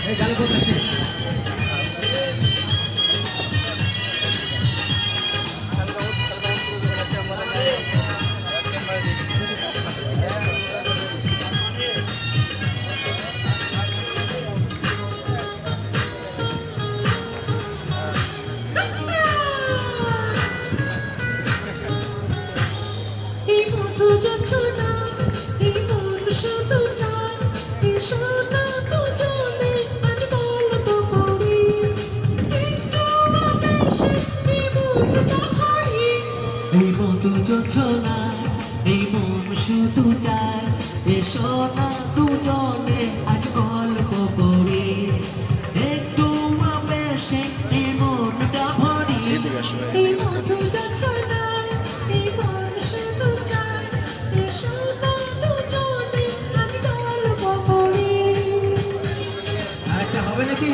এই জালে বসে এই মধু যোছনা এই মন শুধু চায় এসো না দুজনে আজ গল্প করি একটু বেশি এই মনটা ভরি এই মধু যোছনা এই মন শুধু চায় এসো না দুজনে আজ গল্প করি আচ্ছা হবে নাকি